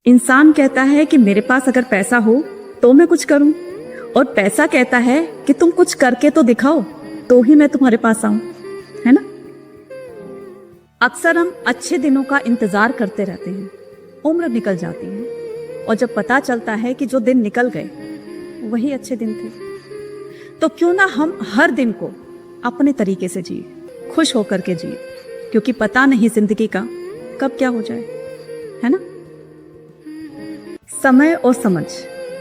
इंसान कहता है कि मेरे पास अगर पैसा हो तो मैं कुछ करूं, और पैसा कहता है कि तुम कुछ करके तो दिखाओ तो ही मैं तुम्हारे पास आऊं, है ना। अक्सर हम अच्छे दिनों का इंतजार करते रहते हैं, उम्र निकल जाती है और जब पता चलता है कि जो दिन निकल गए वही अच्छे दिन थे, तो क्यों ना हम हर दिन को अपने तरीके से जिए, खुश होकर के जिए, क्योंकि पता नहीं जिंदगी का कब क्या हो जाए, है ना। समय और समझ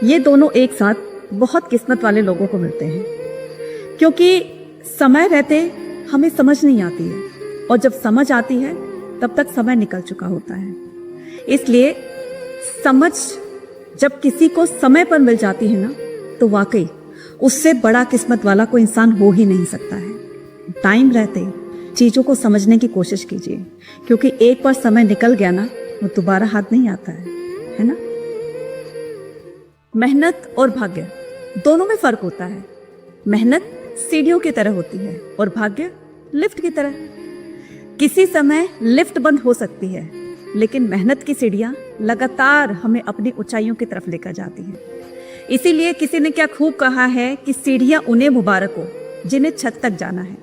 ये दोनों एक साथ बहुत किस्मत वाले लोगों को मिलते हैं, क्योंकि समय रहते हमें समझ नहीं आती है और जब समझ आती है तब तक समय निकल चुका होता है। इसलिए समझ जब किसी को समय पर मिल जाती है ना, तो वाकई उससे बड़ा किस्मत वाला कोई इंसान हो ही नहीं सकता है। टाइम रहते चीज़ों को समझने की कोशिश कीजिए, क्योंकि एक बार समय निकल गया ना, वो दोबारा हाथ नहीं आता है ना। मेहनत और भाग्य दोनों में फर्क होता है। मेहनत सीढ़ियों की तरह होती है और भाग्य लिफ्ट की तरह। किसी समय लिफ्ट बंद हो सकती है, लेकिन मेहनत की सीढ़ियां लगातार हमें अपनी ऊंचाइयों की तरफ लेकर जाती हैं। इसीलिए किसी ने क्या खूब कहा है कि सीढ़ियां उन्हें मुबारक हो जिन्हें छत तक जाना है।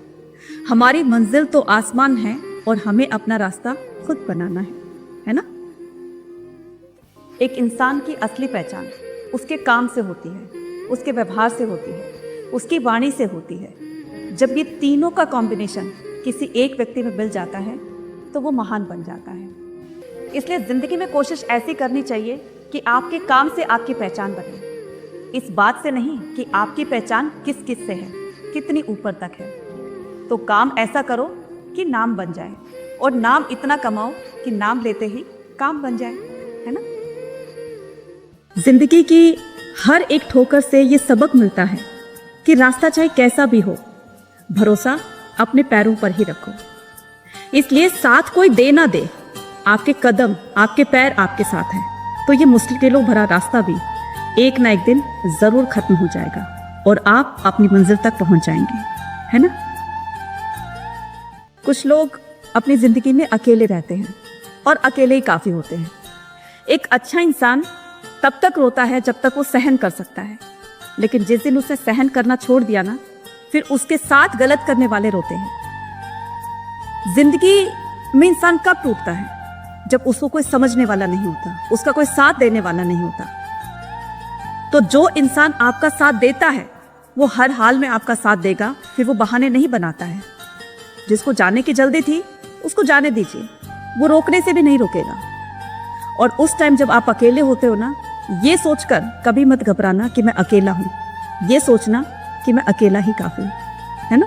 हमारी मंजिल तो आसमान है और हमें अपना रास्ता खुद बनाना है ना। एक इंसान की असली पहचान उसके काम से होती है, उसके व्यवहार से होती है, उसकी वाणी से होती है। जब ये तीनों का कॉम्बिनेशन किसी एक व्यक्ति में मिल जाता है तो वो महान बन जाता है। इसलिए जिंदगी में कोशिश ऐसी करनी चाहिए कि आपके काम से आपकी पहचान बने, इस बात से नहीं कि आपकी पहचान किस किस से है, कितनी ऊपर तक है। तो काम ऐसा करो कि नाम बन जाए, और नाम इतना कमाओ कि नाम लेते ही काम बन जाए, है ना। जिंदगी की हर एक ठोकर से ये सबक मिलता है कि रास्ता चाहे कैसा भी हो, भरोसा अपने पैरों पर ही रखो। इसलिए साथ कोई दे ना दे, आपके कदम, आपके पैर आपके साथ हैं, तो ये मुश्किलों भरा रास्ता भी एक ना एक दिन जरूर खत्म हो जाएगा और आप अपनी मंजिल तक पहुंच जाएंगे, है ना। कुछ लोग अपनी जिंदगी में अकेले रहते हैं और अकेले ही काफी होते हैं। एक अच्छा इंसान तब तक रोता है जब तक वो सहन कर सकता है, लेकिन जिस दिन उसने सहन करना छोड़ दिया ना, फिर उसके साथ गलत करने वाले रोते हैं। जिंदगी में इंसान कब टूटता है? जब उसको कोई समझने वाला नहीं होता, उसका कोई साथ देने वाला नहीं होता। तो जो इंसान आपका साथ देता है वो हर हाल में आपका साथ देगा, फिर वो बहाने नहीं बनाता है। जिसको जाने की जल्दी थी उसको जाने दीजिए, वो रोकने से भी नहीं रोकेगा। और उस टाइम जब आप अकेले होते हो ना, ये सोचकर कभी मत घबराना कि मैं अकेला हूं, ये सोचना कि मैं अकेला ही काफी हूं, है ना।